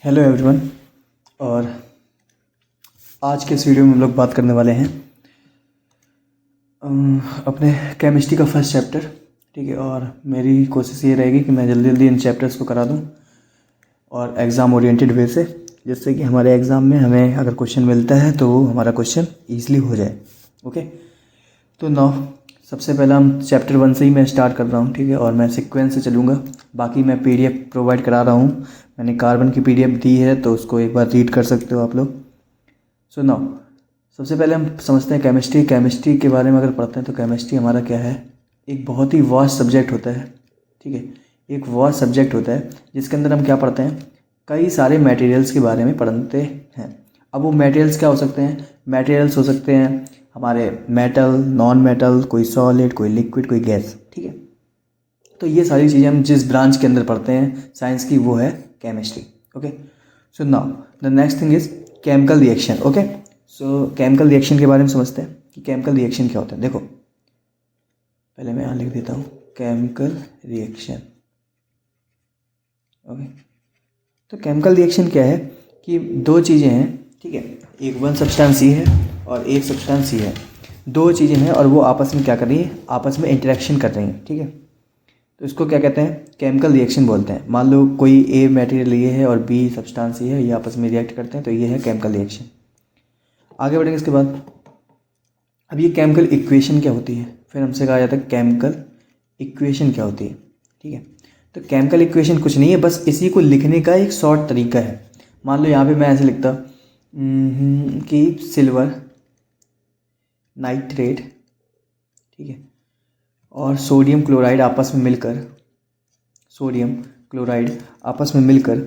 Hello everyone. और आज के इस वीडियो में हम लोग बात करने वाले हैं अपने केमिस्ट्री का फर्स्ट चैप्टर। ठीक है, और मेरी कोशिश ये रहेगी कि मैं जल्दी जल्दी इन चैप्टर्स को करा दूं और एग्ज़ाम ओरिएंटेड वे से, जिससे कि हमारे एग्ज़ाम में हमें अगर क्वेश्चन मिलता है तो वो हमारा क्वेश्चन ईजिली हो जाए। ओके, तो नाउ सबसे पहला हम चैप्टर 1 से ही मैं स्टार्ट कर रहा हूँ। ठीक है, और मैं सीक्वेंस से चलूँगा। बाकी मैं पीडीएफ प्रोवाइड करा रहा हूँ, मैंने कार्बन की पीडीएफ दी है, तो उसको एक बार रीड कर सकते हो आप लोग। सो नाउ सबसे पहले हम समझते हैं केमिस्ट्री। केमिस्ट्री के बारे में अगर पढ़ते हैं तो केमिस्ट्री हमारा क्या है, एक बहुत ही वास्ट सब्जेक्ट होता है। ठीक है, एक वास्ट सब्जेक्ट होता है जिसके अंदर हम क्या पढ़ते हैं, कई सारे मटेरियल्स के बारे में पढ़ते हैं। अब वो मटेरियल्स क्या हो सकते हैं, मटेरियल्स हो सकते हैं हमारे मेटल, नॉन मेटल, कोई सॉलिड, कोई लिक्विड, कोई गैस। ठीक है, तो ये सारी चीज़ें हम जिस ब्रांच के अंदर पढ़ते हैं साइंस की, वो है chemistry. Okay, so now the next thing is chemical reaction. Okay, so chemical reaction के बारे में समझते हैं कि केमिकल रिएक्शन क्या होता है। देखो, पहले मैं यहाँ लिख देता हूँ केमिकल रिएक्शन। ओके, तो केमिकल रिएक्शन क्या है कि दो चीज़ें हैं। ठीक है, एक वन सब्सटेंस ई है और एक सब्सटेंस सी है। दो चीज़ें हैं और वो आपस में क्या कर रही है, आपस में इंटरेक्शन कर रही हैं। ठीक है, तो इसको क्या कहते हैं, केमिकल रिएक्शन बोलते हैं। मान लो कोई ए मटेरियल ये है और बी सब्सटेंस ये है, ये आपस में रिएक्ट करते हैं, तो ये है केमिकल रिएक्शन। आगे बढ़ेंगे इसके बाद। अब ये केमिकल इक्वेशन क्या होती है, फिर हमसे कहा जाता है केमिकल इक्वेशन क्या होती है। ठीक है, तो केमिकल इक्वेशन कुछ नहीं है, बस इसी को लिखने का एक शॉर्ट तरीका है। मान लो यहाँ पे मैं ऐसे लिखता कि सिल्वर नाइट्रेट, ठीक है, और सोडियम क्लोराइड आपस में मिलकर, सोडियम क्लोराइड आपस में मिलकर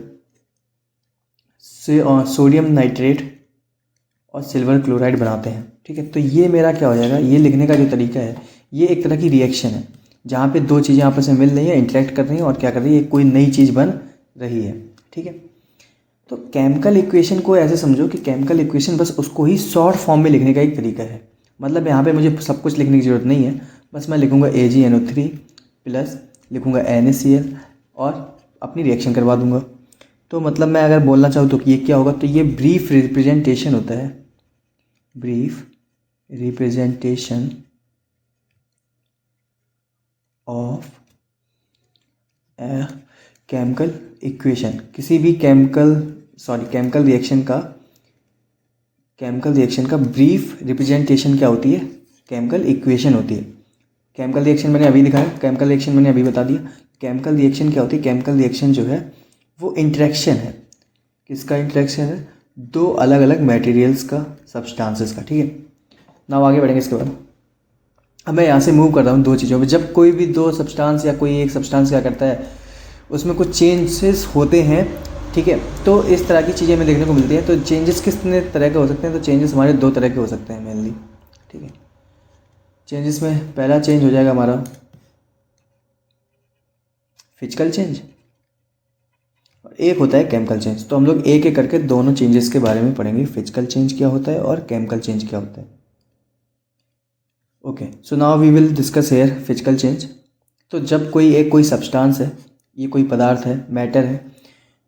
से सोडियम नाइट्रेट और सिल्वर क्लोराइड बनाते हैं। ठीक है, तो ये मेरा क्या हो जाएगा, ये लिखने का जो तरीका है, ये एक तरह की रिएक्शन है जहाँ पे दो चीज़ें आपस में मिल रही हैं, इंटरेक्ट कर रही हैं और क्या कर रही है, कोई नई चीज़ बन रही है। ठीक है, तो केमिकल इक्वेशन को ऐसे समझो कि केमिकल इक्वेशन बस उसको ही शॉर्ट फॉर्म में लिखने का एक तरीका है। मतलब यहाँ पे मुझे सब कुछ लिखने की ज़रूरत नहीं है, बस मैं लिखूँगा AgNO3 प्लस लिखूँगा NaCl और अपनी रिएक्शन करवा दूँगा। तो मतलब मैं अगर बोलना चाहूँ तो ये क्या होगा, तो ये ब्रीफ रिप्रेजेंटेशन होता है, brief representation of chemical equation. किसी भी केमिकल रिएक्शन का ब्रीफ रिप्रेजेंटेशन क्या होती है, केमिकल इक्वेशन होती है। केमिकल रिएक्शन मैंने अभी दिखाया, केमिकल रिएक्शन मैंने अभी बता दिया। केमिकल रिएक्शन क्या होती है, केमिकल रिएक्शन जो है वो इंटरेक्शन है। किसका इंटरेक्शन है, दो अलग अलग मटेरियल्स का, सब्सटेंसेस का। ठीक है, नाउ आगे बढ़ेंगे इसके बाद। अब मैं यहाँ से मूव कर रहा हूँ दो चीज़ों पे। जब कोई भी दो सब्सटेंस या कोई एक सब्सटेंस क्या करता है, उसमें कुछ चेंजेस होते हैं। ठीक है, तो इस तरह की चीज़ें हमें देखने को मिलती हैं। तो चेंजेस कितने तरह के हो सकते हैं, तो चेंजेस हमारे दो तरह के हो सकते हैं मेनली। ठीक है, चेंजेस में पहला चेंज हो जाएगा हमारा फिजिकल चेंज और एक होता है केमिकल चेंज। तो हम लोग एक एक करके दोनों चेंजेस के बारे में पढ़ेंगे, फिजिकल चेंज क्या होता है और केमिकल चेंज क्या होता है। Okay, so now we will discuss here physical change. तो जब कोई सब्सटेंस है, ये कोई पदार्थ है, मैटर है,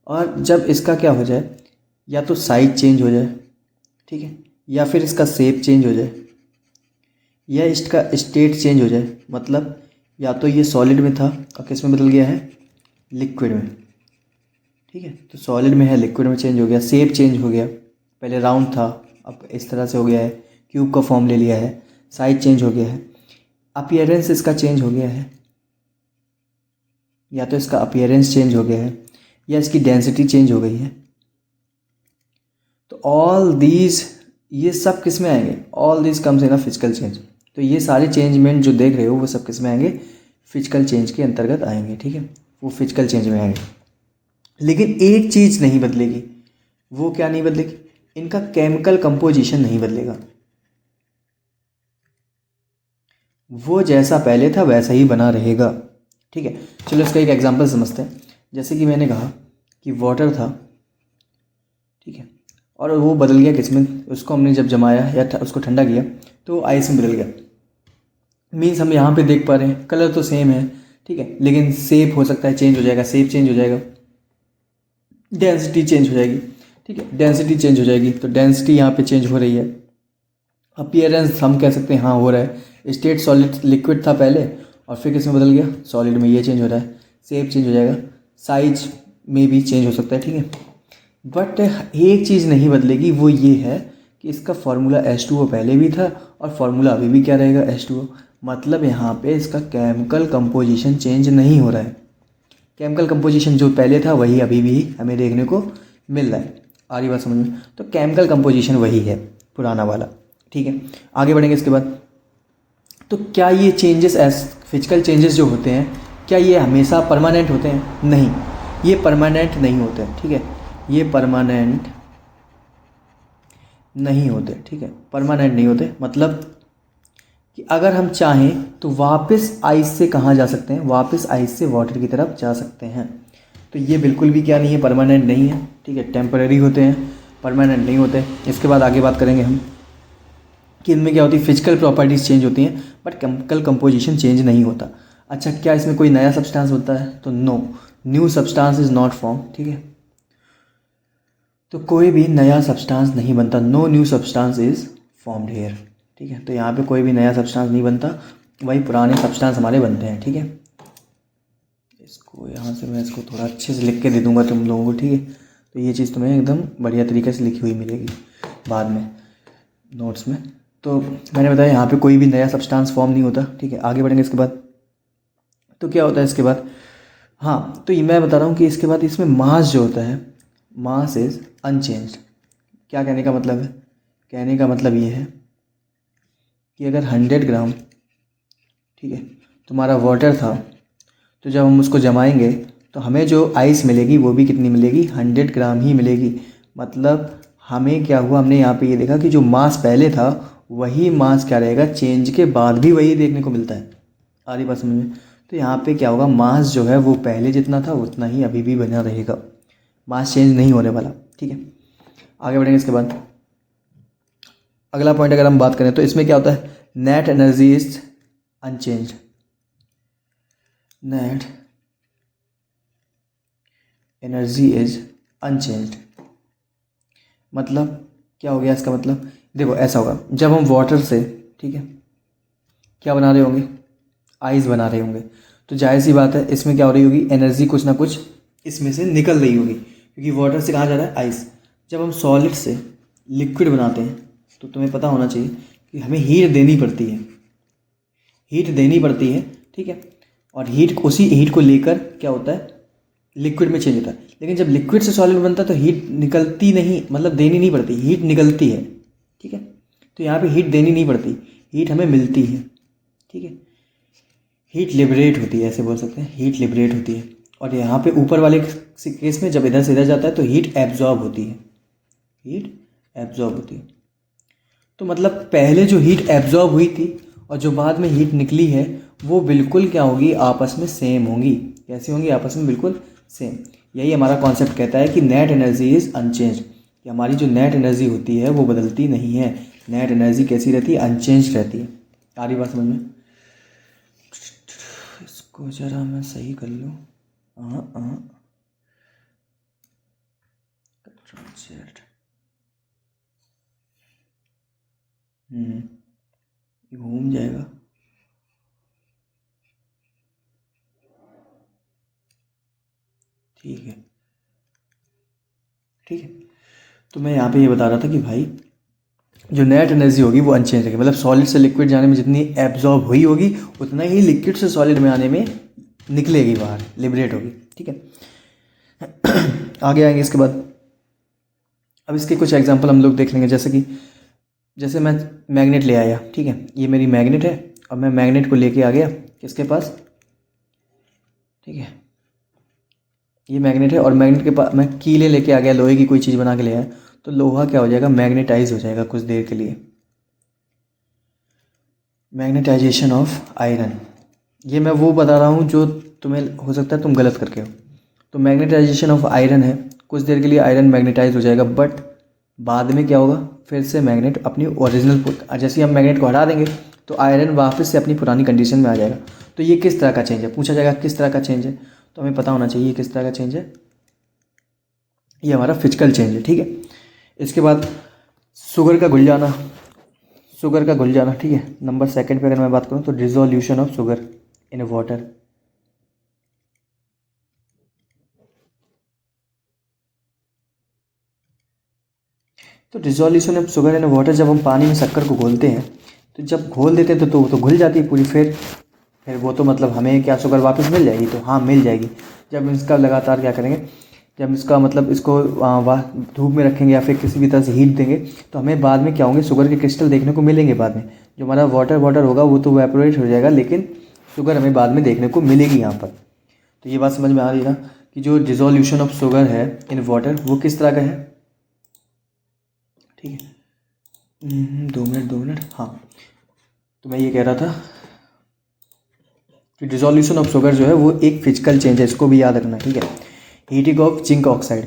और जब इसका क्या हो जाए, या तो साइज चेंज हो जाए, ठीक है, या फिर इसका शेप चेंज हो जाए, या इसका स्टेट चेंज हो जाए। मतलब या तो ये सॉलिड में था और किस में बदल गया है, लिक्विड में। ठीक है, तो सॉलिड में है, लिक्विड में चेंज हो गया, शेप चेंज हो गया, पहले राउंड था अब इस तरह से हो गया है, क्यूब का फॉर्म ले लिया है, साइज चेंज हो गया है, अपीयरेंस इसका चेंज हो गया है, या तो इसका अपीयरेंस चेंज हो गया है या इसकी डेंसिटी चेंज हो गई है। तो ऑल दीज, ये सब किस में आएंगे, all these comes in a physical change. तो ये सारे चेंजमेंट जो देख रहे हो वो सब किस में आएंगे, फिजिकल चेंज के अंतर्गत आएंगे। ठीक है, वो फिजिकल चेंज में आएंगे। लेकिन एक चीज़ नहीं बदलेगी, वो क्या नहीं बदलेगी, इनका केमिकल कंपोजिशन नहीं बदलेगा। वो जैसा पहले था वैसा ही बना रहेगा। ठीक है, चलो इसका एक एग्जांपल समझते हैं। जैसे कि मैंने कहा कि वाटर था, ठीक है, और वो बदल गया किसमें, उसको हमने जब जमाया या उसको ठंडा किया तो आइस में बदल गया। मीन्स हम यहाँ पे देख पा रहे हैं कलर तो सेम है, ठीक है, लेकिन शेप हो सकता है चेंज हो जाएगा, शेप चेंज हो जाएगा। डेंसिटी चेंज हो जाएगी, ठीक है, डेंसिटी चेंज हो जाएगी। तो डेंसिटी यहाँ पे चेंज हो रही है। अपीयरेंस हम कह सकते हैं हाँ हो रहा है। स्टेट सॉलिड लिक्विड था पहले और फिर किस में बदल गया, सॉलिड में, ये चेंज हो रहा है। शेप चेंज हो जाएगा, साइज में भी चेंज हो सकता है, ठीक है। बट एक चीज़ नहीं बदलेगी, वो ये है कि इसका फार्मूला H2O पहले भी था और फार्मूला अभी भी क्या रहेगा, H2O। मतलब यहाँ पे इसका केमिकल कंपोजिशन चेंज नहीं हो रहा है। केमिकल कंपोजिशन जो पहले था वही अभी भी हमें देखने को मिल रहा है। आ रही बात समझ में? तो केमिकल कंपोजिशन वही है पुराना वाला, ठीक है। आगे बढ़ेंगे इसके बाद। तो क्या ये चेंजेस फिजिकल चेंजेस जो होते हैं, क्या ये हमेशा परमानेंट होते हैं? नहीं, ये परमानेंट नहीं होते हैं, ठीक है। ये परमानेंट नहीं होते, ठीक है, परमानेंट नहीं होते। मतलब कि अगर हम चाहें तो वापस आइस से कहाँ जा सकते हैं, वापस आइस से वाटर की तरफ जा सकते हैं। तो ये बिल्कुल भी क्या नहीं है, परमानेंट नहीं है, ठीक है, टेम्पररी होते हैं, परमानेंट नहीं होते। इसके बाद आगे बात करेंगे हम कि इनमें क्या होती है, फिजिकल प्रॉपर्टीज़ चेंज होती हैं बट केमिकल कंपोजिशन चेंज नहीं होता। अच्छा, क्या इसमें कोई नया सब्सटेंस होता है? तो no, new substance is not form, ठीक है। तो कोई भी नया सब्सटेंस नहीं बनता, no new substance is formed here, ठीक है। तो यहाँ पे कोई भी नया सब्सटेंस नहीं बनता, वही पुराने सब्सटेंस हमारे बनते हैं, ठीक है। इसको यहाँ से मैं इसको थोड़ा अच्छे से लिख के दे दूँगा तुम लोगों को, ठीक है। तो ये चीज़ तुम्हें एकदम बढ़िया तरीके से लिखी हुई मिलेगी बाद में नोट्स में। तो मैंने बताया यहाँ पे कोई भी नया सब्सटेंस फॉर्म नहीं होता, ठीक है। आगे बढ़ेंगे इसके बाद। तो क्या होता है इसके बाद, हाँ, तो ये मैं बता रहा हूँ कि इसके बाद इसमें मास जो होता है, मास इज़ अनचेंज्ड। क्या कहने का मतलब है? कहने का मतलब ये है कि अगर 100 ग्राम, ठीक है, तुम्हारा वाटर था, तो जब हम उसको जमाएंगे तो हमें जो आइस मिलेगी वो भी कितनी मिलेगी, 100 ग्राम ही मिलेगी। मतलब हमें क्या हुआ, हमने यहाँ पे ये देखा कि जो मास पहले था वही मास क्या रहेगा, चेंज के बाद भी वही देखने को मिलता है। आ रही बात समझ में? तो यहाँ पे क्या होगा, मास जो है वो पहले जितना था उतना ही अभी भी बना रहेगा, मास चेंज नहीं होने वाला, ठीक है। आगे बढ़ेंगे इसके बाद। अगला पॉइंट अगर हम बात करें तो इसमें क्या होता है, net energy is unchanged. Net energy is unchanged मतलब क्या हो गया इसका मतलब, देखो ऐसा होगा, जब हम वाटर से, ठीक है, क्या बना रहे होंगे, आइस बना रहे होंगे, तो जाहिर सी बात है इसमें क्या हो रही होगी, एनर्जी कुछ ना कुछ इसमें से निकल रही होगी, क्योंकि वाटर से कहाँ जा रहा है, आइस। जब हम सॉलिड से लिक्विड बनाते हैं तो तुम्हें पता होना चाहिए कि हमें हीट देनी पड़ती है, हीट देनी पड़ती है, ठीक है। और हीट, उसी हीट को लेकर क्या होता है, लिक्विड में चेंज होता है। लेकिन जब लिक्विड से सॉलिड बनता है तो हीट निकलती नहीं, मतलब देनी नहीं पड़ती, हीट निकलती है, ठीक है। तो यहाँ पे हीट देनी नहीं पड़ती, हीट हमें मिलती है, ठीक है। हीट लिबरेट होती है, ऐसे बोल सकते हैं, हीट लिबरेट होती है। और यहाँ पे ऊपर वाले केस में जब इधर से इधर जाता है तो हीट एब्जॉर्ब होती है, हीट एब्जॉर्ब होती है। तो मतलब पहले जो हीट एब्जॉर्ब हुई थी और जो बाद में हीट निकली है वो बिल्कुल क्या होगी, आपस में सेम होंगी। कैसी होंगी, आपस में बिल्कुल सेम। यही हमारा कॉन्सेप्ट कहता है कि नेट एनर्जी इज़ अनचेंज, कि हमारी जो नेट एनर्जी होती है वो बदलती नहीं है। नेट एनर्जी कैसी रहती है, अनचेंज रहती है। आ रही बात समझ में? इसको जरा मैं सही कर लूँ। कंट्रोल Z, ये घूम जाएगा। ठीक है, ठीक है। तो मैं यहाँ पे ये बता रहा था कि भाई जो नेट एनर्जी होगी वो अनचेंज रहेगी, मतलब सॉलिड से लिक्विड जाने में जितनी एब्जॉर्ब हुई होगी उतना ही लिक्विड से सॉलिड में आने में निकलेगी बाहर, लिबरेट होगी, ठीक है। आगे आएंगे इसके बाद। अब इसके कुछ एग्जांपल हम लोग देख लेंगे, जैसे कि जैसे मैं मैग्नेट ले आया, ठीक है, ये मेरी मैग्नेट है और मैं मैग्नेट को लेके आ गया किसके पास, ठीक है, ये मैग्नेट है और मैग्नेट के पास मैं कीले लेके आ गया, लोहे की कोई चीज़ बना के ले आया, तो लोहा क्या हो जाएगा, मैग्नेटाइज हो जाएगा कुछ देर के लिए। मैग्नेटाइजेशन ऑफ आयरन, ये मैं वो बता रहा हूँ जो तुम्हें हो सकता है तुम गलत करके हो। तो मैग्नेटाइजेशन ऑफ आयरन है, कुछ देर के लिए आयरन मैग्नेटाइज हो जाएगा, बट बाद में क्या होगा, फिर से मैग्नेट अपनी ओरिजिनल, जैसे हम मैग्नेट को हटा देंगे तो आयरन वापस से अपनी पुरानी कंडीशन में आ जाएगा। तो ये किस तरह का चेंज है, पूछा जाएगा किस तरह का चेंज है, तो हमें पता होना चाहिए किस तरह का चेंज है। ये हमारा फिजिकल चेंज है, ठीक है। इसके बाद शुगर का घुल जाना, ठीक है। नंबर सेकंड पे अगर मैं बात करूँ तो dissolution of sugar in water. तो dissolution of sugar in water, जब हम पानी में शक्कर को घोलते हैं तो जब घोल देते हैं तो घुल जाती है पूरी, फिर वो तो मतलब हमें क्या शुगर वापस मिल जाएगी? तो हाँ, मिल जाएगी। जब इसका लगातार क्या करेंगे, जब इसका मतलब इसको धूप में रखेंगे या फिर किसी भी तरह से हीट देंगे तो हमें बाद में क्या होंगे, शुगर के क्रिस्टल देखने को मिलेंगे बाद में। जो हमारा वाटर होगा वो तो वेपोरेट हो जाएगा, लेकिन शुगर हमें बाद में देखने को मिलेगी यहाँ पर। तो ये बात समझ में आ रही है ना कि जो डिसोल्यूशन ऑफ शुगर है इन वाटर वो किस तरह का है, ठीक है। 2 मिनट, हाँ। तो मैं ये कह रहा था कि डिसोल्यूशन ऑफ शुगर जो है वो एक फिजिकल चेंज है, इसको भी याद रखना, ठीक है। हीटिंग ऑफ जिंक ऑक्साइड,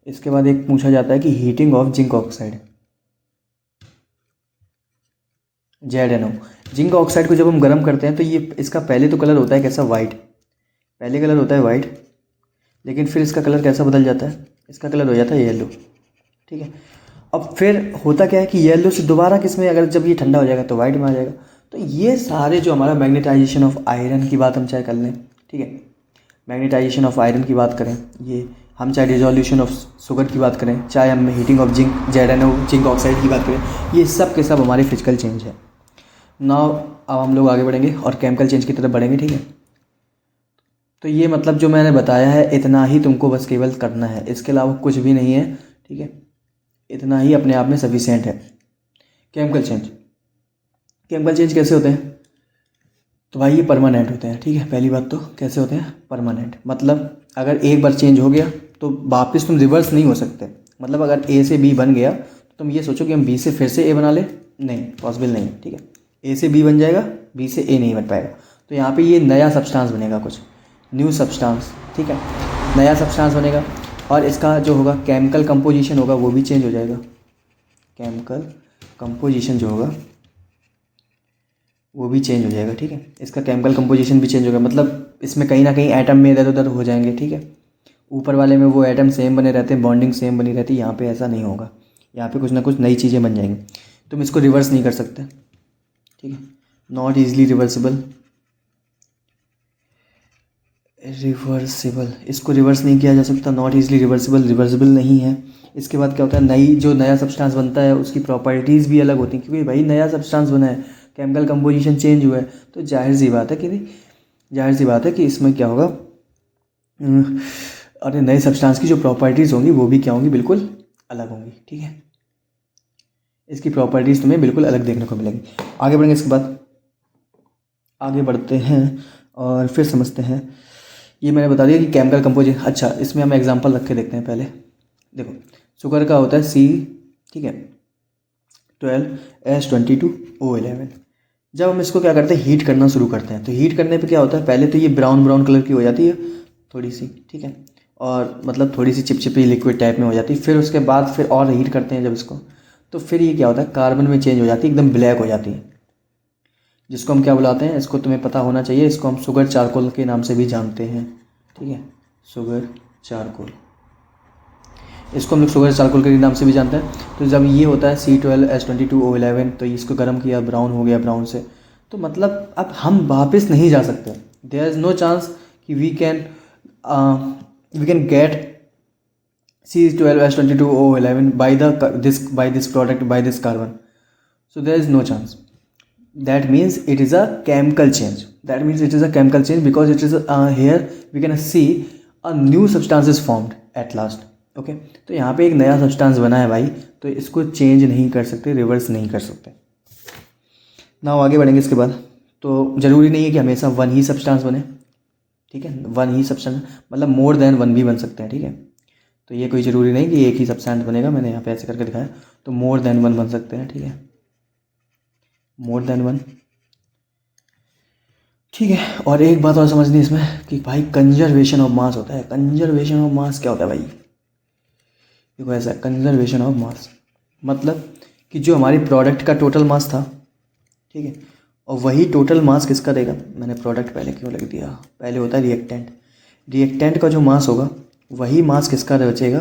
इसके बाद एक पूछा जाता है कि heating of zinc oxide, ZnO। Zinc oxide को जब हम गर्म करते हैं तो ये इसका पहले तो कलर होता है कैसा, वाइट। पहले कलर होता है वाइट, लेकिन फिर इसका कलर कैसा बदल जाता है, इसका कलर हो जाता है येलो, ठीक है। अब फिर होता क्या है कि येलो से दोबारा किस में, अगर जब ये ठंडा हो जाएगा तो वाइट में आ जाएगा। तो ये सारे जो हमारा मैग्नेटाइजेशन ऑफ आयरन की बात हम चाहे कर लें, ठीक है, मैग्नेटाइजेशन ऑफ आयरन की बात करें, ये हम चाहे डिसोल्यूशन ऑफ शुगर की बात करें, चाहे हम heating of zinc ZnO zinc oxide की बात करें, ये सब के सब हमारे फिजिकल चेंज है। नाउ अब हम लोग आगे बढ़ेंगे और केमिकल चेंज की तरफ बढ़ेंगे, ठीक है। तो ये मतलब जो मैंने बताया है इतना ही तुमको बस केवल करना है, इसके अलावा कुछ भी नहीं है, ठीक है। इतना ही अपने आप में सफिशिएंट है। केमिकल चेंज कैसे होते हैं? तो भाई ये परमानेंट होते हैं, ठीक है। पहली बात तो कैसे होते हैं, परमानेंट। मतलब अगर एक बार चेंज हो गया तो वापस तुम रिवर्स नहीं हो सकते। मतलब अगर A से B बन गया तो तुम ये सोचो कि हम B से फिर से A बना ले, नहीं, पॉसिबल नहीं, ठीक है। A से B बन जाएगा, B से A नहीं बन पाएगा। तो यहाँ पे ये नया सब्सटेंस बनेगा, कुछ न्यू सब्सटेंस, ठीक है, नया सब्सटेंस बनेगा। और इसका जो होगा केमिकल कंपोजिशन होगा वो भी चेंज हो जाएगा। केमिकल कंपोजिशन जो होगा वो भी चेंज हो जाएगा, ठीक है। इसका केमिकल कंपोजिशन भी चेंज होगा, मतलब इसमें कहीं ना कहीं एटम में इधर उधर हो जाएंगे, ठीक है। ऊपर वाले में वो एटम सेम बने रहते हैं, बॉन्डिंग सेम बनी रहती है, यहाँ पे ऐसा नहीं होगा। यहाँ पे कुछ ना कुछ नई चीज़ें बन जाएंगी, तुम इसको रिवर्स नहीं कर सकते, ठीक है। नॉट ईजिली रिवर्सिबल, इसको रिवर्स नहीं किया जा सकता, नॉट ईजिली रिवर्सिबल नहीं है। इसके बाद क्या होता है, जो नया सब्सटेंस बनता है उसकी प्रॉपर्टीज़ भी अलग होती हैं, क्योंकि भाई नया सब्सटेंस बना है, केमिकल कंपोजिशन चेंज हुआ है, तो जाहिर सी बात है कि इसमें क्या होगा, अरे नए सब्सटेंस की जो प्रॉपर्टीज़ होंगी वो भी क्या होंगी, बिल्कुल अलग होंगी, ठीक है। इसकी प्रॉपर्टीज़ तुम्हें बिल्कुल अलग देखने को मिलेंगी। आगे बढ़ेंगे, इसके बाद आगे बढ़ते हैं और फिर समझते हैं। ये मैंने बता दिया कि केमिकल कंपोजिशन। अच्छा, इसमें हम एग्जांपल रख के देखते हैं। पहले देखो, शुगर का होता है C, ठीक है, 12H22O11। जब हम इसको क्या करते हैं, हीट करना शुरू करते हैं, तो हीट करने पे क्या होता है, पहले तो ये ब्राउन कलर की हो जाती है थोड़ी सी, ठीक है, और मतलब थोड़ी सी चिपचिपी लिक्विड टाइप में हो जाती है। फिर उसके बाद फिर और हीट करते हैं जब इसको, तो फिर ये क्या होता है, कार्बन में चेंज हो जाती है, एकदम ब्लैक हो जाती है, जिसको हम क्या बुलाते हैं, इसको तुम्हें पता होना चाहिए, इसको हम शुगर चारकोल के नाम से भी जानते हैं, ठीक है, शुगर चारकोल, इसको हम लोग शुगर चारकोल के नाम से भी जानते हैं। तो जब ये होता है C12H22O11, तो इसको गर्म किया, ब्राउन हो गया, ब्राउन से, तो मतलब अब हम वापस नहीं जा सकते, देयर इज़ नो चांस कि we can get C12H22O11 by this product, by this carbon. So there is no chance. That means it is a chemical change. Because it is here we can see a new substance is formed at last. Okay, तो यहाँ पे एक नया substance बना है भाई, तो इसको चेंज नहीं कर सकते, रिवर्स नहीं कर सकते। ना आगे बढ़ेंगे इसके बाद। तो ज़रूरी नहीं है कि हमेशा वन ही सब्सटेंस बने, ठीक है, वन ही सब्सटेंस, मतलब मोर देन वन भी बन सकते हैं, ठीक है। तो ये कोई ज़रूरी नहीं कि एक ही सब्सटेंस बनेगा, मैंने यहाँ पे ऐसे करके दिखाया, तो मोर देन वन बन सकते हैं, ठीक है, मोर देन वन, ठीक है। और एक बात और समझनी इसमें कि भाई कंजर्वेशन ऑफ मास होता है। कंजर्वेशन ऑफ मास क्या होता है भाई, देखो ऐसा है, कंजर्वेशन ऑफ मास मतलब कि जो हमारी प्रोडक्ट का टोटल मास था, ठीक है, और वही टोटल मास किसका देगा, मैंने प्रोडक्ट पहले क्यों लिख दिया, पहले होता है रिएक्टेंट का जो मास होगा वही मास किसका बचेगा,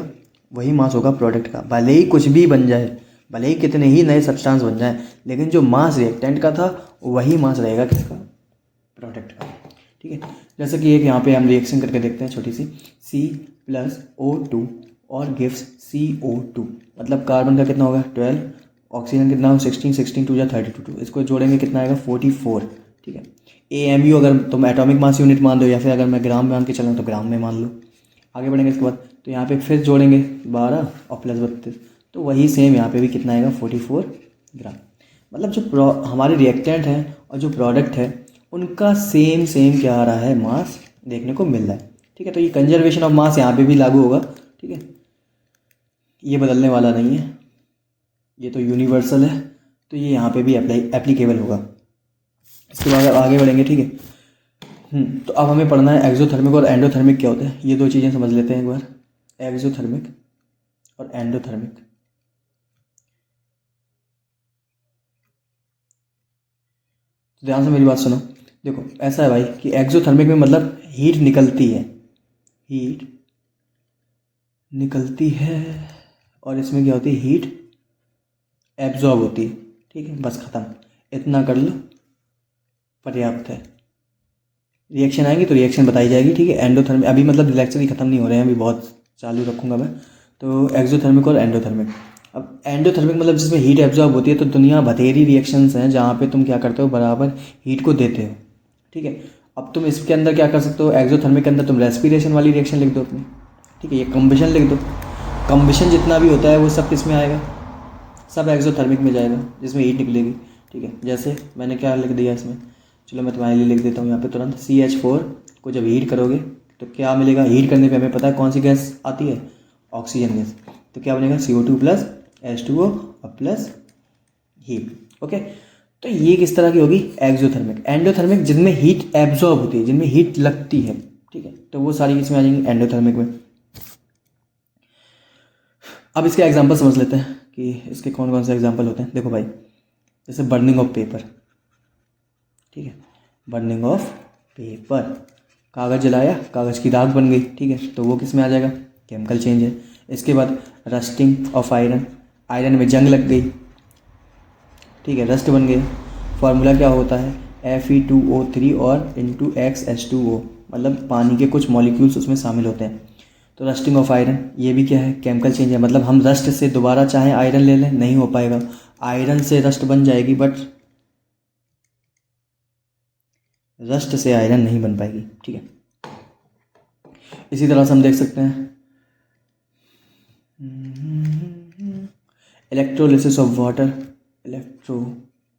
वही मास होगा प्रोडक्ट का। भले ही कुछ भी बन जाए, भले ही कितने ही नए सब्सटेंस बन जाए, लेकिन जो मास रिएक्टेंट का था वही मास रहेगा किसका, प्रोडक्ट का। ठीक है, जैसे कि एक यहाँ पे हम रिएक्शन करके देखते हैं छोटी सी, C+O2 और गिव्स CO2, मतलब कार्बन का कितना होगा 12, ऑक्सीजन कितना होगा 16, 16 2 या 32, इसको जोड़ेंगे कितना आएगा 44। ठीक है, AMU अगर तुम एटॉमिक मास यूनिट मान दो, या फिर अगर मैं ग्राम में मान के चलूँ तो ग्राम में मान लो। आगे बढ़ेंगे इसके बाद, तो यहाँ पे फिर जोड़ेंगे 12 और प्लस 32, तो वही सेम यहाँ पे भी कितना आएगा 44 ग्राम। मतलब जो हमारे रिएक्टेंट हैं और जो प्रोडक्ट है उनका सेम सेम क्या आ रहा है, मास देखने को मिल रहा है। ठीक है, तो ये कंजर्वेशन ऑफ मास यहाँ पे भी लागू होगा। ठीक है, ये बदलने वाला नहीं है, ये तो यूनिवर्सल है, तो ये यहाँ पे भी एप्लीकेबल होगा। इसके बाद आगे बढ़ेंगे। ठीक है, तो अब हमें पढ़ना है एक्सोथर्मिक और एंडोथर्मिक क्या होता है, ये दो चीज़ें समझ लेते हैं एक बार, एक्सोथर्मिक और एंडोथर्मिक। तो ध्यान से मेरी बात सुनो। देखो ऐसा है भाई कि एक्सोथर्मिक में मतलब हीट निकलती है, हीट निकलती है, और इसमें क्या होती है, हीट एब्जॉर्ब होती है। ठीक है, बस ख़त्म, इतना कर लो पर्याप्त है। रिएक्शन आएंगी तो रिएक्शन बताई जाएगी। ठीक है, एंडोथर्मिक अभी मतलब लेक्चर ही ख़त्म नहीं हो रहे हैं, अभी बहुत चालू रखूँगा मैं। तो एक्सोथर्मिक और एंडोथर्मिक। अब एंडोथर्मिक मतलब जिसमें हीट एब्जॉर्ब होती है, तो दुनिया बथेरी रिएक्शंस हैं जहाँ पे तुम क्या करते हो, बराबर हीट को देते हो। ठीक है, अब तुम इसके अंदर क्या कर सकते हो, एक्सोथर्मिक के अंदर तुम रेस्पिरेशन वाली रिएक्शन लिख दो अपनी। ठीक है, ये कम्बशन लिख दो, कम्बशन जितना भी होता है वो सब किस में आएगा, सब एक्सोथर्मिक में जाएगा, जिसमें हीट निकलेगी। ठीक है, जैसे मैंने क्या लिख दिया इसमें, चलो मैं तुम्हारे लिए लिख देता हूँ यहाँ पे तुरंत, CH4 को जब हीट करोगे तो क्या मिलेगा, हीट करने पे हमें पता है कौन सी गैस आती है, ऑक्सीजन गैस। तो क्या बनेगा CO2 प्लस H2O और प्लस हीट। ओके, तो ये किस तरह की होगी, एक्सोथर्मिक। एंडोथर्मिक जिनमें हीट एब्जॉर्ब होती है, जिनमें हीट लगती है। ठीक है, तो वो सारी इसमें आ जाएंगी एंडोथर्मिक में। अब इसके एग्जांपल समझ लेते हैं कि इसके कौन कौन से एग्जांपल होते हैं। देखो भाई, जैसे बर्निंग ऑफ पेपर। ठीक है, बर्निंग ऑफ पेपर, कागज़ जलाया, कागज़ की राख बन गई। ठीक है, तो वो किस में आ जाएगा, केमिकल चेंज है। इसके बाद रस्टिंग ऑफ आयरन, आयरन में जंग लग गई। ठीक है, रस्ट बन गया। फार्मूला क्या होता है, Fe2O3 और इंटू XH2O, मतलब पानी के कुछ मॉलिक्यूल्स उसमें शामिल होते हैं। तो रस्टिंग ऑफ आयरन, ये भी क्या है, केमिकल चेंज है। मतलब हम रस्ट से दोबारा चाहें आयरन ले लें, नहीं हो पाएगा, आयरन से रस्ट बन जाएगी, बट रस्ट से आयरन नहीं बन पाएगी। ठीक है, इसी तरह से हम देख सकते हैं electrolysis of water, electrolysis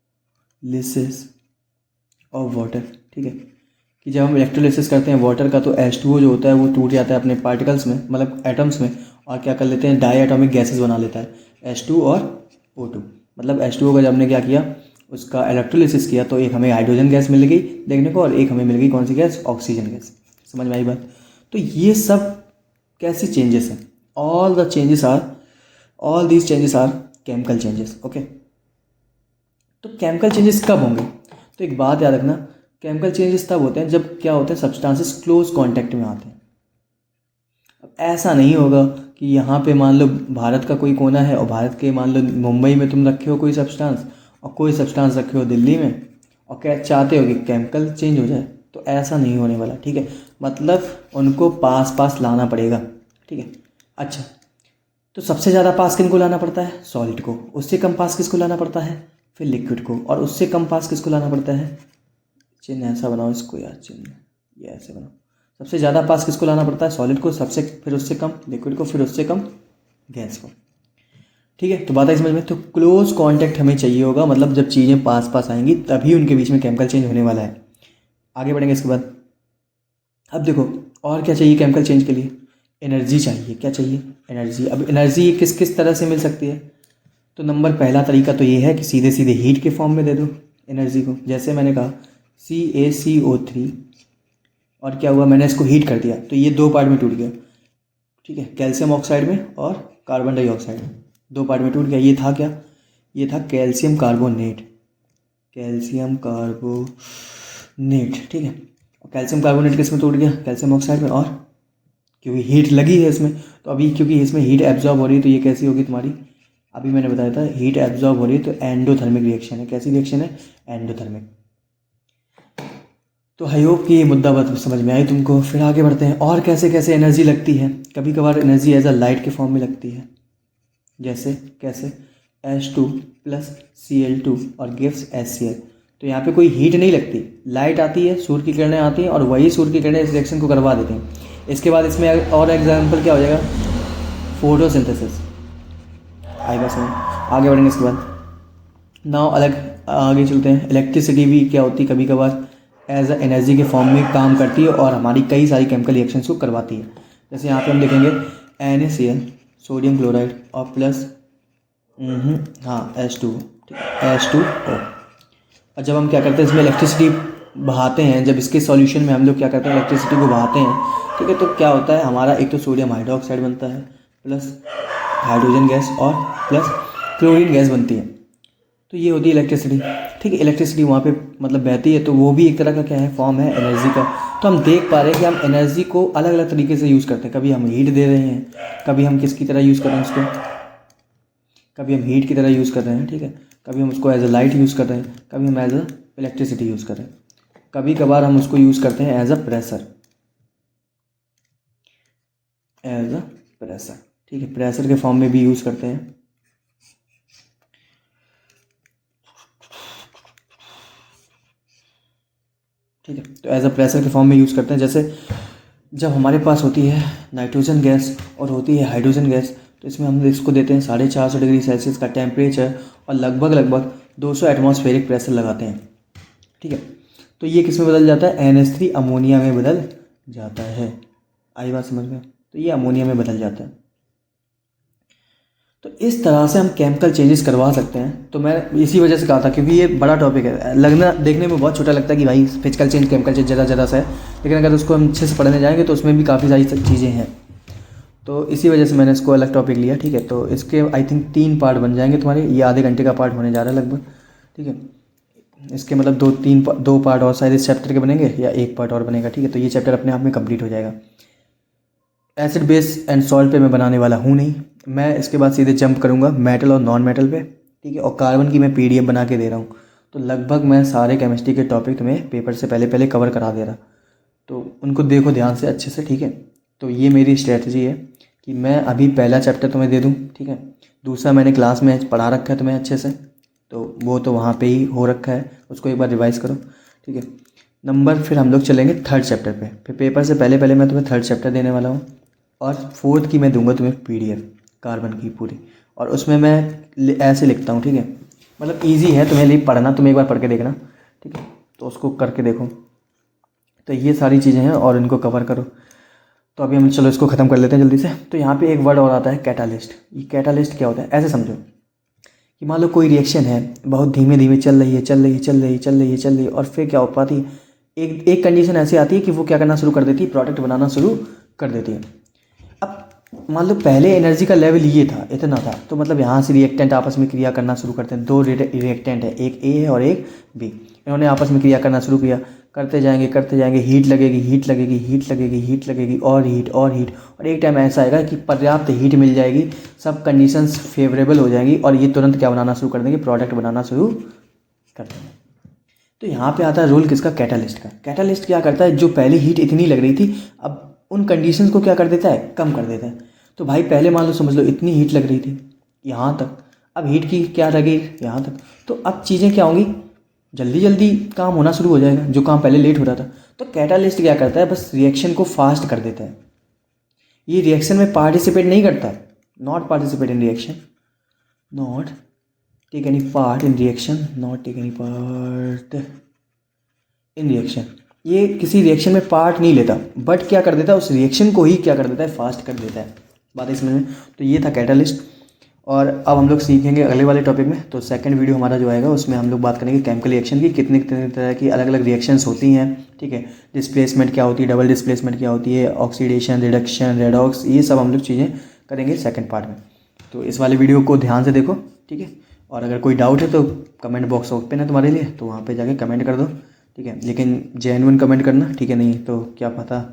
of water. ठीक है, कि जब हम इलेक्ट्रोलिसिस करते हैं वाटर का, तो H2O जो होता है वो टूट जाता है अपने पार्टिकल्स में, मतलब एटम्स में, और क्या कर लेते हैं, डाई एटॉमिक गैसेस बना लेता है, H2 और O2। मतलब H2O का जब हमने क्या किया, उसका इलेक्ट्रोलिसिस किया, तो एक हमें हाइड्रोजन गैस मिल गई देखने को, और एक हमें मिल गई कौन सी गैस, ऑक्सीजन गैस। समझ में आई बात। तो ये सब कैसी चेंजेस हैं, all these changes are chemical changes. Okay, तो केमिकल चेंजेस कब होंगे, तो एक बात याद रखना, केमिकल चेंजेस तब होते हैं जब क्या होते हैं, सब्सटेंसेस क्लोज कांटेक्ट में आते हैं। अब ऐसा नहीं होगा कि यहाँ पे मान लो भारत का कोई कोना है, और भारत के मान लो मुंबई में तुम रखे हो कोई सब्सटेंस, और कोई सब्सटेंस रखे हो दिल्ली में, और क्या चाहते हो कि केमिकल चेंज हो जाए, तो ऐसा नहीं होने वाला। ठीक है, मतलब उनको पास पास लाना पड़ेगा। ठीक है, अच्छा, तो सबसे ज़्यादा पास किनको लाना पड़ता है, सॉलिड को। उससे कम पास किसको लाना पड़ता है, फिर लिक्विड को। और उससे कम पास किसको लाना पड़ता है, चिन्ह ऐसा बनाओ इसको यार, चिन्ह ये ऐसे बनाओ, सबसे ज़्यादा पास किसको लाना पड़ता है, सॉलिड को, सबसे फिर उससे कम लिक्विड को, फिर उससे कम गैस को। ठीक है, तो बात है समझ में। तो क्लोज कांटेक्ट हमें चाहिए होगा, मतलब जब चीज़ें पास पास आएंगी तभी उनके बीच में केमिकल चेंज होने वाला है। आगे बढ़ेंगे इसके बाद। अब देखो और क्या चाहिए केमिकल चेंज के लिए, एनर्जी चाहिए। क्या चाहिए, एनर्जी। अब एनर्जी किस किस तरह से मिल सकती है, तो नंबर पहला तरीका तो ये है कि सीधे सीधे हीट के फॉर्म में दे दो एनर्जी को। जैसे मैंने कहा CaCO3, और क्या हुआ, मैंने इसको हीट कर दिया, तो ये दो पार्ट में टूट गया। ठीक है, कैल्शियम ऑक्साइड में और कार्बन डाइऑक्साइड में, दो पार्ट में टूट गया। ये था क्या, ये था कैल्शियम कार्बोनेट, कैल्शियम कार्बोनेट। ठीक है, और कैल्शियम कार्बोनेट किस में टूट गया, कैल्शियम ऑक्साइड में और क्योंकि हीट लगी है इसमें। तो अभी क्योंकि इसमें हीट एब्जॉर्ब हो रही है तो ये कैसी होगी तुम्हारी, अभी मैंने बताया था हीट एब्जॉर्ब हो रही है तो एंडोथर्मिक रिएक्शन है। कैसी रिएक्शन है, एंडोथर्मिक। तो आई होप कि ये मुद्दा बात समझ में आई तुमको। फिर आगे बढ़ते हैं, और कैसे कैसे एनर्जी लगती है। कभी कभार एनर्जी एज अ लाइट के फॉर्म में लगती है, जैसे कैसे H2 प्लस Cl2 और गिव्स HCl। तो यहाँ पे कोई हीट नहीं लगती, लाइट आती है, सूर्य की किरणें आती हैं और वही सूर्य की किरणें इस रिएक्शन को करवा देती हैं। इसके बाद इसमें और एग्जाम्पल क्या हो जाएगा, फोटोसिंथेसिस। आई बस में आगे बढ़ेंगे इसके बाद। नाउ अलग आगे चलते हैं। इलेक्ट्रिसिटी भी क्या होती है, कभी कभार एज अ एनर्जी के फॉर्म में काम करती है और हमारी कई सारी केमिकल रिएक्शंस को करवाती है। जैसे यहाँ पे हम देखेंगे NaCl सोडियम क्लोराइड और प्लस हाँ H2, H2O। और जब हम क्या करते हैं इसमें इलेक्ट्रिसिटी बहाते हैं, जब इसके सॉल्यूशन में हम लोग क्या करते हैं इलेक्ट्रिसिटी को बहाते हैं, ठीक है, तो क्या होता है हमारा एक तो सोडियम हाइड्रोक्साइड बनता है प्लस हाइड्रोजन गैस और प्लस क्लोरीन गैस बनती है। तो ये होती है इलेक्ट्रिसिटी, ठीक है। इलेक्ट्रिसिटी वहाँ पे मतलब बहती है, तो वो भी एक तरह का क्या है, फॉर्म है एनर्जी का। तो हम देख पा रहे हैं कि हम एनर्जी को अलग अलग तरीके से यूज़ करते हैं। कभी हम हीट दे रहे हैं, कभी हम किसकी तरह यूज़ कर रहे हैं उसको, कभी हम हीट की तरह यूज़ कर रहे हैं, ठीक है, कभी हम उसको एज अ लाइट यूज़ कर रहे हैं, कभी हम एज अ इलेक्ट्रिसिटी यूज़ कर रहे हैं, कभी कभार हम उसको यूज़ करते हैं as a pressure, as a pressure, ठीक है, प्रेशर के फॉर्म में भी यूज़ करते हैं। ठीक है, तो एज अ प्रेशर के फॉर्म में यूज़ करते हैं। जैसे जब हमारे पास होती है नाइट्रोजन गैस और होती है हाइड्रोजन गैस, तो इसमें हम इसको देते हैं 450 डिग्री सेल्सियस का टेम्परेचर और लगभग 200 एटमॉस्फेरिक प्रेशर लगाते हैं, ठीक है। तो ये किस में बदल जाता है, NH3 अमोनिया में बदल जाता है। आई बात समझ में, तो ये अमोनिया में बदल जाता है। तो इस तरह से हम केमिकल चेंजेस करवा सकते हैं। तो मैं इसी वजह से कहा था, क्योंकि ये बड़ा टॉपिक है, लगना देखने में बहुत छोटा लगता है कि भाई फिजिकल चेंज केमिकल चेंज ज़रा सा है, लेकिन अगर उसको हम अच्छे से पढ़ने जाएंगे तो उसमें भी काफ़ी सारी चीज़ें हैं। तो इसी वजह से मैंने इसको अलग टॉपिक लिया, ठीक है। तो इसके आई थिंक 3 पार्ट बन जाएंगे तुम्हारे, ये आधे घंटे का पार्ट होने जा रहा है लगभग, ठीक है। इसके मतलब 2 पार्ट और शायद इस चैप्टर के बनेंगे या 1 पार्ट और बनेगा, ठीक है। तो ये चैप्टर अपने आप में कंप्लीट हो जाएगा। एसिड बेस एंड सॉल्ट पे मैं बनाने वाला हूँ नहीं, मैं इसके बाद सीधे जंप करूँगा मेटल और नॉन मेटल पे, ठीक है। और कार्बन की मैं PDF बना के दे रहा हूँ। तो लगभग मैं सारे केमिस्ट्री के टॉपिक तुम्हें पेपर से पहले पहले कवर करा दे रहा, तो उनको देखो ध्यान से अच्छे से, ठीक है। तो ये मेरी स्ट्रेटजी है कि मैं अभी पहला चैप्टर तुम्हें दे दूँ, ठीक है। दूसरा मैंने क्लास में पढ़ा रखा है तुम्हें अच्छे से, तो वो तो वहाँ पे ही हो रखा है, उसको एक बार रिवाइज़ करो, ठीक है। नंबर फिर हम लोग चलेंगे 3rd चैप्टर पे, फिर पेपर से पहले पहले मैं तुम्हें 3rd चैप्टर देने वाला हूँ और 4th की मैं दूंगा तुम्हें PDF कार्बन की पूरी। और उसमें मैं ऐसे लिखता हूँ, ठीक है, मतलब इजी है तुम्हें लिए पढ़ना, तुम एक बार पढ़ के देखना, ठीक है। तो उसको करके देखो। तो ये सारी चीज़ें हैं और इनको कवर करो। तो अभी हम चलो इसको ख़त्म कर लेते हैं जल्दी से। तो यहाँ पे एक वर्ड और आता है कैटालिस्ट। ये कैटालिस्ट क्या होता है, ऐसे समझो कि मान लो कोई रिएक्शन है, बहुत धीमे धीमे चल रही है और फिर क्या हो पाती है, एक कंडीशन ऐसी आती है कि वो क्या करना शुरू कर देती है, प्रोडक्ट बनाना शुरू कर देती है। अब मान लो पहले एनर्जी का लेवल ये था, इतना था, तो मतलब यहाँ से रिएक्टेंट आपस में क्रिया करना शुरू करते हैं। 2 रिएक्टेंट है, एक A है और एक B। इन्होंने आपस में क्रिया करना शुरू किया, करते जाएंगे, हीट लगेगी और हीट और एक टाइम ऐसा आएगा कि पर्याप्त हीट मिल जाएगी, सब कंडीशंस फेवरेबल हो जाएंगी और ये तुरंत क्या बनाना शुरू कर देंगे, प्रोडक्ट बनाना शुरू कर देंगे। तो यहाँ पे आता है रोल किसका, कैटालिस्ट का। कैटालिस्ट क्या करता है, जो पहले हीट इतनी लग रही थी अब उन कंडीशंस को क्या कर देता है, कम कर देता है। तो भाई पहले मान लो समझ लो इतनी हीट लग रही थी यहाँ तक, अब हीट की क्या लगी यहाँ तक, तो अब चीज़ें क्या होंगी, जल्दी जल्दी काम होना शुरू हो जाएगा, जो काम पहले लेट हो रहा था। तो कैटालिस्ट क्या करता है, बस रिएक्शन को फास्ट कर देता है। ये रिएक्शन में पार्टिसिपेट नहीं करता, not participate in reaction, not take any part in reaction, not take any part in reaction. ये किसी रिएक्शन में पार्ट नहीं लेता, बट क्या कर देता है, उस रिएक्शन को ही क्या कर देता है, फास्ट कर देता है। बात इसमें में तो ये था कैटालिस्ट। और अब हम लोग सीखेंगे अगले वाले टॉपिक में। तो सेकंड वीडियो हमारा जो आएगा उसमें हम लोग बात करेंगे केमिकल रिएक्शन की, कितने कितने तरह की अलग अलग रिएक्शंस होती हैं, ठीक है। डिस्प्लेसमेंट क्या होती है, डबल डिस्प्लेसमेंट क्या होती है, ऑक्सीडेशन, रिडक्शन, रेडॉक्स, ये सब हम लोग चीज़ें करेंगे सेकंड पार्ट में। तो इस वाले वीडियो को ध्यान से देखो, ठीक है। और अगर कोई डाउट है तो कमेंट बॉक्स ओपन है तुम्हारे लिए, तो वहाँ पर जाके कमेंट कर दो, ठीक है। लेकिन जेन्युइन कमेंट करना, ठीक है, नहीं तो क्या पता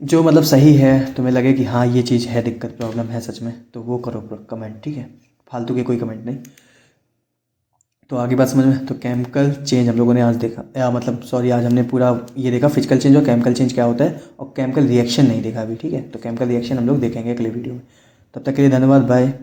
जो मतलब सही है, तुम्हें लगे कि हाँ ये चीज़ है, दिक्कत प्रॉब्लम है सच में, तो वो करो कमेंट, ठीक है। फालतू के कोई कमेंट नहीं। तो आगे बात समझ में। तो केमिकल चेंज हम लोगों ने आज देखा, या मतलब सॉरी, आज हमने पूरा ये देखा फिजिकल चेंज और केमिकल चेंज क्या होता है, और केमिकल रिएक्शन नहीं देखा अभी, ठीक है। तो केमिकल रिएक्शन हम लोग देखेंगे अगले वीडियो में। तब तक के लिए धन्यवाद, बाय।